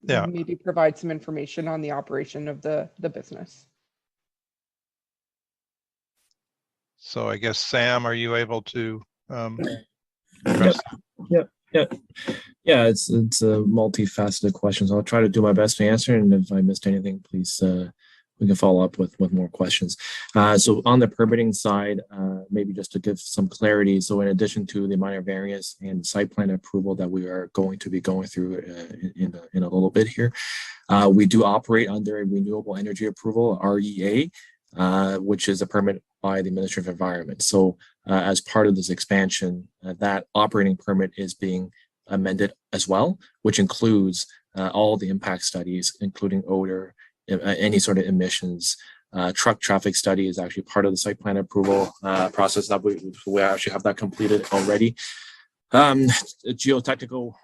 Speaker 8: maybe provide some information on the operation of the business.
Speaker 13: So I guess, Sam, are you able to address?
Speaker 12: Yeah, it's a multifaceted question, so I'll try to do my best to answer, and if I missed anything, please we can follow up with more questions. So on the permitting side, maybe just to give some clarity, so in addition to the minor variance and site plan approval that we are going to be going through in a little bit here, we do operate under a renewable energy approval, REA, which is a permit by the Ministry of Environment. So as part of this expansion, that operating permit is being amended as well, which includes all the impact studies, including odor, any sort of emissions. Truck traffic study is actually part of the site plan approval process that we actually have that completed already. Geotechnical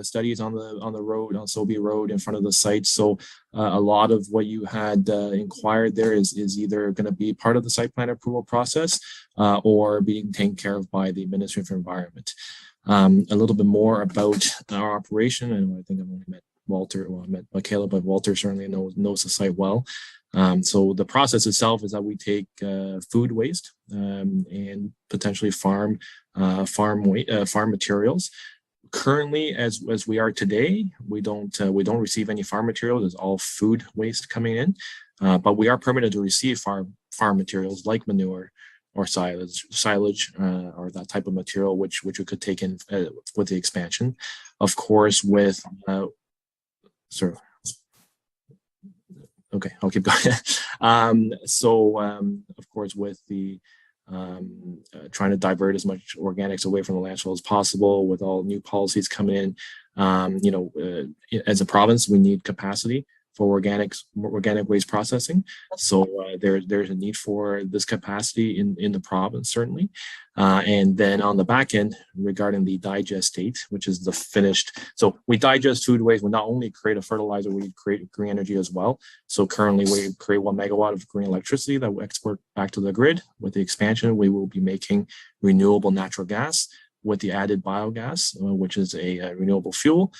Speaker 12: studies on the road, on Sobey Road in front of the site. So a lot of what you had inquired there is either going to be part of the site plan approval process or being taken care of by the Ministry of Environment. A little bit more about our operation, and I think I've only met Walter, well, I met Michaela, but Walter certainly knows the site well. So the process itself is that we take food waste and potentially farm materials. Currently, as we are today, we don't receive any farm materials. It's all food waste coming in, but we are permitted to receive farm materials like manure or silage or that type of material, which we could take in with the expansion. Of course, with okay, I'll keep going. Of course, with the trying to divert as much organics away from the landfill as possible, with all new policies coming in, as a province, we need capacity for organic waste processing. So there's a need for this capacity in the province, certainly. And then on the back end, regarding the digestate, which is the finished, so we digest food waste. We not only create a fertilizer, we create green energy as well. So currently we create 1 megawatt of green electricity that we export back to the grid. With the expansion, we will be making renewable natural gas with the added biogas, which is a renewable fuel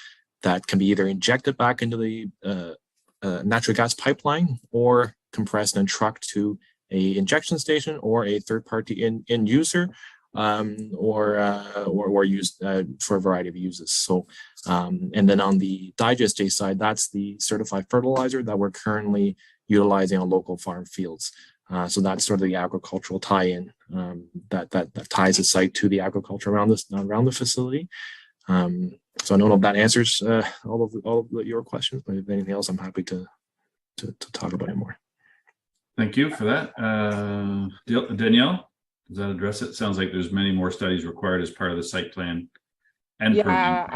Speaker 12: that can be either injected back into the natural gas pipeline or compressed and trucked to a injection station or a third-party end user, or used for a variety of uses. So, and then on the digestate side, that's the certified fertilizer that we're currently utilizing on local farm fields. So that's sort of the agricultural tie-in that ties the site to the agriculture around the facility. So I don't know if that answers all of your questions, but if anything else, I'm happy to talk about it more.
Speaker 4: Thank you for that. Danielle, does that address it? Sounds like there's many more studies required as part of the site plan. And
Speaker 8: yeah,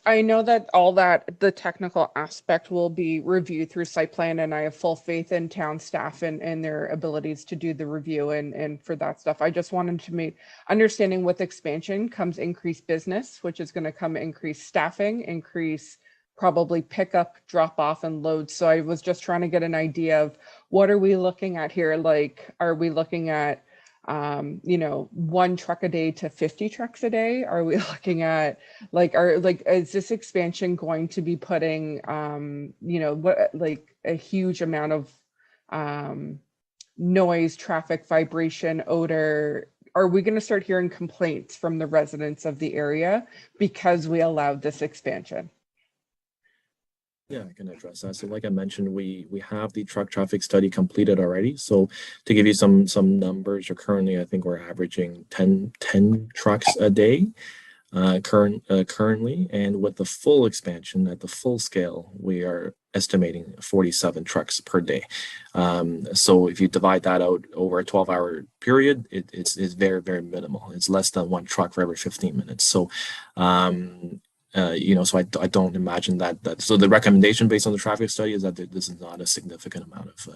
Speaker 8: I know that all that the technical aspect will be reviewed through site plan, and I have full faith in town staff and their abilities to do the review and for that stuff. I just wanted to make understanding with expansion comes increased business, which is going to come increased staffing, increase probably pickup, drop off, and load. So I was just trying to get an idea of what are we looking at here? Like, are we looking at 1 truck a day to 50 trucks a day? Are we looking at is this expansion going to be putting a huge amount of noise, traffic, vibration, odor? Are we going to start hearing complaints from the residents of the area because we allowed this expansion?
Speaker 12: Yeah, I can address that. So like I mentioned, we have the truck traffic study completed already. So to give you some numbers, currently I think we're averaging 10 trucks a day currently. And with the full expansion at the full scale, we are estimating 47 trucks per day. So if you divide that out over a 12-hour period, it's very, very minimal. It's less than 1 truck for every 15 minutes. So so I don't imagine that. So the recommendation based on the traffic study is that this is not a significant amount of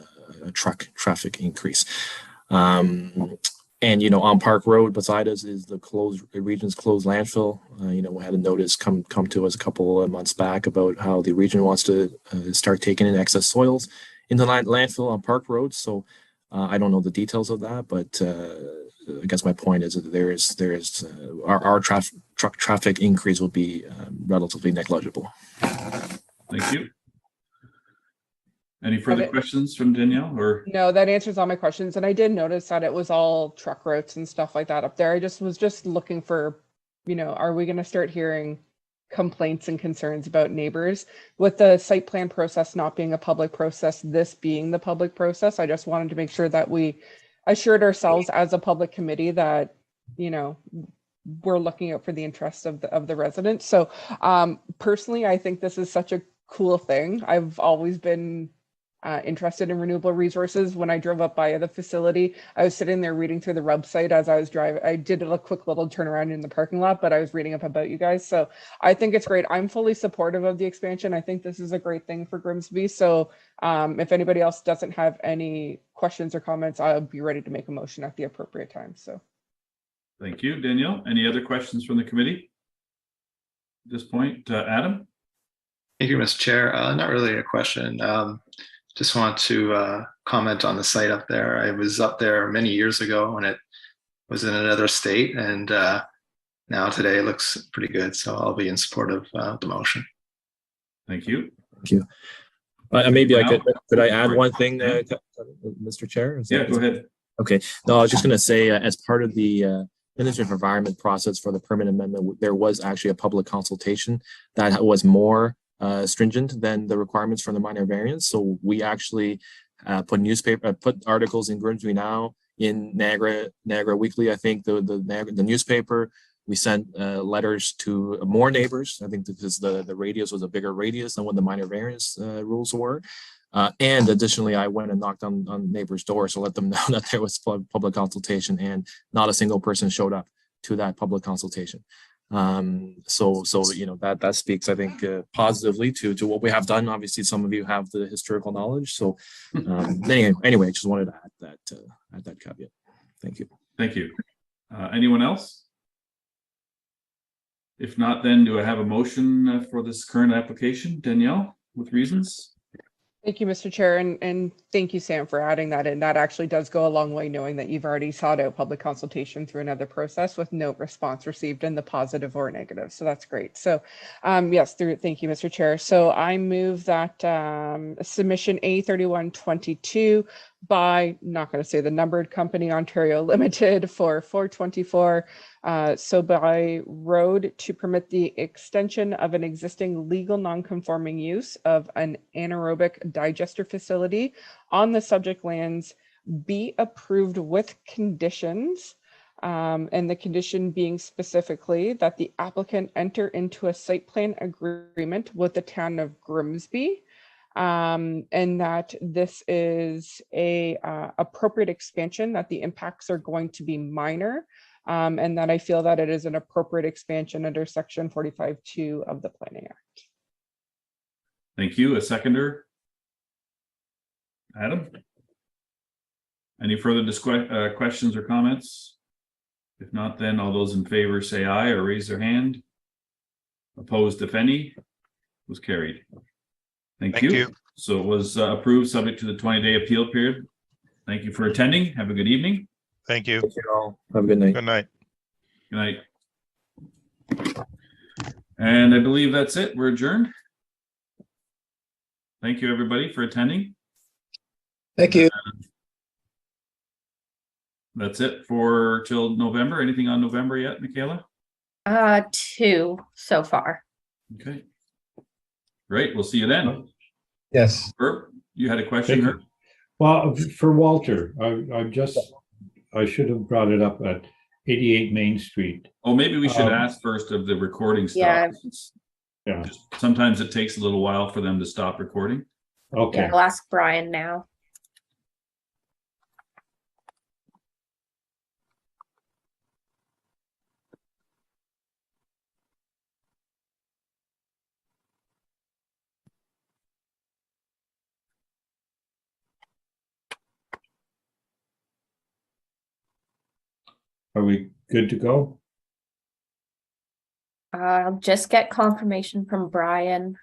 Speaker 12: truck traffic increase. And on Park Road beside us is the region's closed landfill. We had a notice come to us a couple of months back about how the region wants to start taking in excess soils into landfill on Park Road. So I don't know the details of that, but I guess my point is that our truck traffic increase will be relatively negligible.
Speaker 4: Thank you. Any further questions from Danielle? Or
Speaker 8: no, that answers all my questions. And I did notice that it was all truck routes and stuff like that up there. I was looking for, are we going to start hearing complaints and concerns about neighbors with the site plan process not being a public process, this being the public process? I just wanted to make sure that we assured ourselves as a public committee that, we're looking out for the interests of the residents. So personally, I think this is such a cool thing. I've always been interested in renewable resources. When I drove up by the facility, I was sitting there reading through the website as I was driving. I did a quick little turnaround in the parking lot, but I was reading up about you guys. So I think it's great. I'm fully supportive of the expansion. I think this is a great thing for Grimsby. So if anybody else doesn't have any questions or comments, I'll be ready to make a motion at the appropriate time. So.
Speaker 4: Thank you, Danielle. Any other questions from the committee at this point? Adam?
Speaker 6: Thank you, Mr. Chair. Not really a question. Just want to comment on the site up there. I was up there many years ago when it was in another state, and now today it looks pretty good. So I'll be in support of the motion.
Speaker 4: Thank you.
Speaker 12: Thank you. Maybe could I add one thing, Mr. Chair?
Speaker 4: Go ahead.
Speaker 12: Okay. No, I was just going to say, as part of the Ministry of Environment process for the permit amendment, there was actually a public consultation that was more stringent than the requirements for the minor variance. So we actually put articles in Grimsby Now, in Niagara Weekly, I think the newspaper. We sent letters to more neighbors. I think because the radius was a bigger radius than what the minor variance rules were. And additionally, I went and knocked on neighbors' doors to let them know that there was public consultation, and not a single person showed up to that public consultation. So that speaks, I think, positively to what we have done. Obviously, some of you have the historical knowledge. So anyway, I just wanted to add that caveat. Thank you.
Speaker 4: Thank you. Anyone else? If not, then do I have a motion for this current application? Danielle, with reasons?
Speaker 8: Thank you, Mr. Chair, and thank you, Sam, for adding that in. That actually does go a long way, knowing that you've already sought out public consultation through another process with no response received in the positive or negative. So that's great. So yes, thank you, Mr. Chair. So I move that submission A3122 by, not going to say the numbered company, Ontario Limited, for 424 Sobai Road to permit the extension of an existing legal non-conforming use of an anaerobic digester facility on the subject lands be approved with conditions And the condition being specifically that the applicant enter into a site plan agreement with the town of Grimsby, and that this is a appropriate expansion, that the impacts are going to be minor, and that I feel that it is an appropriate expansion under section 45(2) of the Planning Act.
Speaker 4: Thank you. A seconder? Adam? Any further questions or comments? If not, then all those in favor say aye or raise their hand. Opposed, if any, was carried. Thank you. So it was approved subject to the 20-day appeal period. Thank you for attending. Have a good evening.
Speaker 13: Thank you.
Speaker 12: Thank you all. Have a good night.
Speaker 13: Good night.
Speaker 4: Good night. And I believe that's it. We're adjourned. Thank you, everybody, for attending.
Speaker 11: Thank you.
Speaker 4: That's it for till November. Anything on November yet, Michaela?
Speaker 2: 2 so far.
Speaker 4: Okay. Great. We'll see you then.
Speaker 11: Yes.
Speaker 4: Herb, you had a question,
Speaker 7: Thank you.
Speaker 4: Herb?
Speaker 7: Well, for Walter, I should have brought it up at 88 Main Street.
Speaker 4: Oh, maybe we should ask first of the recording
Speaker 2: Yeah.
Speaker 4: stops.
Speaker 7: Yeah.
Speaker 4: Sometimes it takes a little while for them to stop recording.
Speaker 7: Okay.
Speaker 2: Yeah, I'll ask Brian now.
Speaker 7: Are we good to go?
Speaker 2: I'll just get confirmation from Brian.